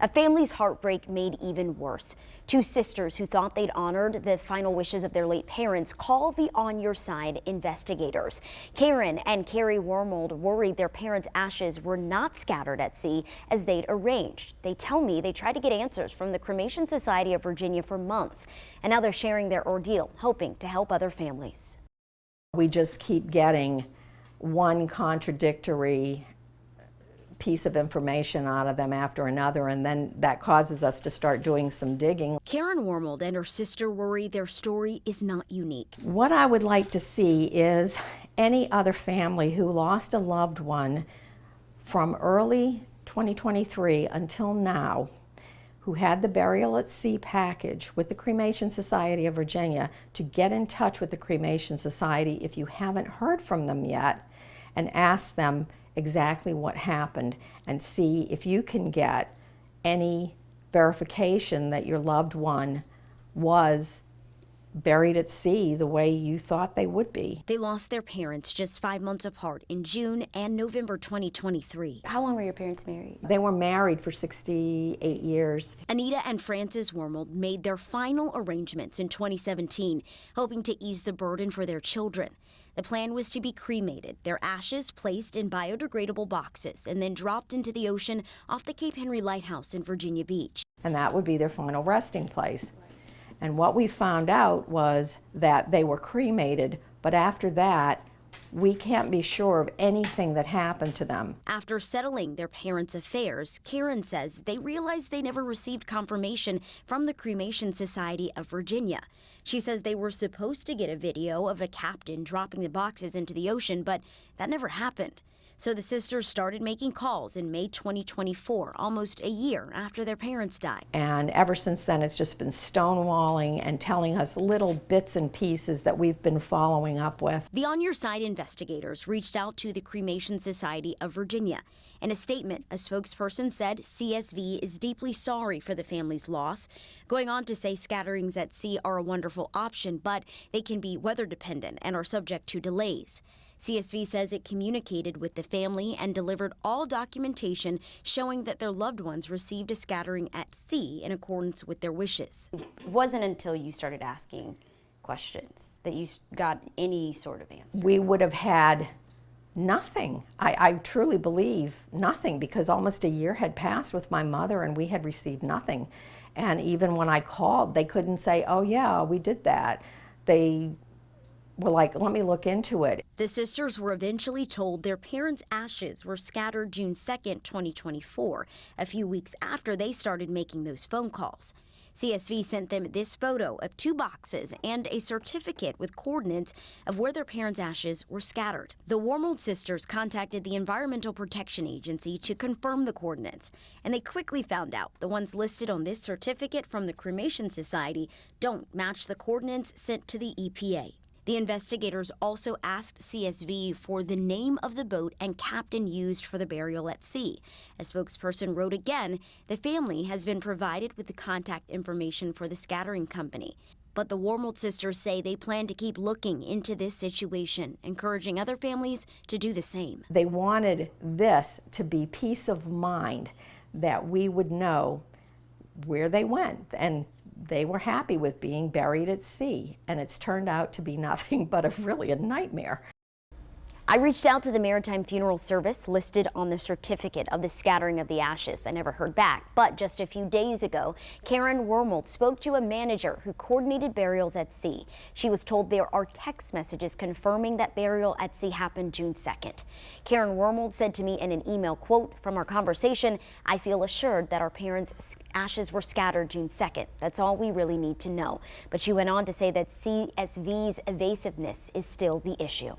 A family's heartbreak made even worse. Two sisters who thought they'd honored the final wishes of their late parents call the On Your Side investigators. Karen and Carrie Wormold worried their parents' ashes were not scattered at sea as they'd arranged. They tell me they tried to get answers from the Cremation Society of Virginia for months, and now they're sharing their ordeal, hoping to help other families. We just keep getting one contradictory piece of information out of them after another, and then that causes us to start doing some digging. Karen Wormold and her sister worry their story is not unique. What I would like to see is any other family who lost a loved one from early 2023 until now, who had the burial at sea package with the Cremation Society of Virginia, to get in touch with the Cremation Society if you haven't heard from them yet, and ask them exactly what happened, and see if you can get any verification that your loved one was buried at sea the way you thought they would be. They lost their parents just 5 months apart in June and November 2023. How long were your parents married? They were married for 68 years. Anita and Francis Wormold made their final arrangements in 2017, hoping to ease the burden for their children. The plan was to be cremated, their ashes placed in biodegradable boxes and then dropped into the ocean off the Cape Henry Lighthouse in Virginia Beach. And that would be their final resting place. And what we found out was that they were cremated, but after that, we can't be sure of anything that happened to them. After settling their parents' affairs, Karen says they realized they never received confirmation from the Cremation Society of Virginia. She says they were supposed to get a video of a captain dropping the boxes into the ocean, but that never happened. So the sisters started making calls in May 2024, almost a year after their parents died. And ever since then, it's just been stonewalling and telling us little bits and pieces that we've been following up with. The On Your Side investigators reached out to the Cremation Society of Virginia. In a statement, a spokesperson said CSV is deeply sorry for the family's loss, going on to say scatterings at sea are a wonderful option, but they can be weather dependent and are subject to delays. CSV says it communicated with the family and delivered all documentation showing that their loved ones received a scattering at sea in accordance with their wishes. It wasn't until you started asking questions that you got any sort of answer. We would have had nothing. I truly believe nothing, because almost a year had passed with my mother and we had received nothing. And even when I called, they couldn't say, oh yeah, we did that. They were like, let me look into it. The sisters were eventually told their parents' ashes were scattered June 2nd, 2024, a few weeks after they started making those phone calls. CSV sent them this photo of 2 boxes and a certificate with coordinates of where their parents' ashes were scattered. The Wormold sisters contacted the Environmental Protection Agency to confirm the coordinates, and they quickly found out the ones listed on this certificate from the Cremation Society don't match the coordinates sent to the EPA. The investigators also asked CSV for the name of the boat and captain used for the burial at sea. A spokesperson wrote again, the family has been provided with the contact information for the scattering company. But the Wormold sisters say they plan to keep looking into this situation, encouraging other families to do the same. They wanted this to be peace of mind, that we would know where they went, and they were happy with being buried at sea, and it's turned out to be nothing but really a nightmare. I reached out to the Maritime Funeral Service listed on the certificate of the scattering of the ashes. I never heard back, but just a few days ago, Karen Wormold spoke to a manager who coordinated burials at sea. She was told there are text messages confirming that burial at sea happened June 2nd. Karen Wormold said to me in an email, quote, from our conversation, I feel assured that our parents' ashes were scattered June 2nd. That's all we really need to know. But she went on to say that CSV's evasiveness is still the issue.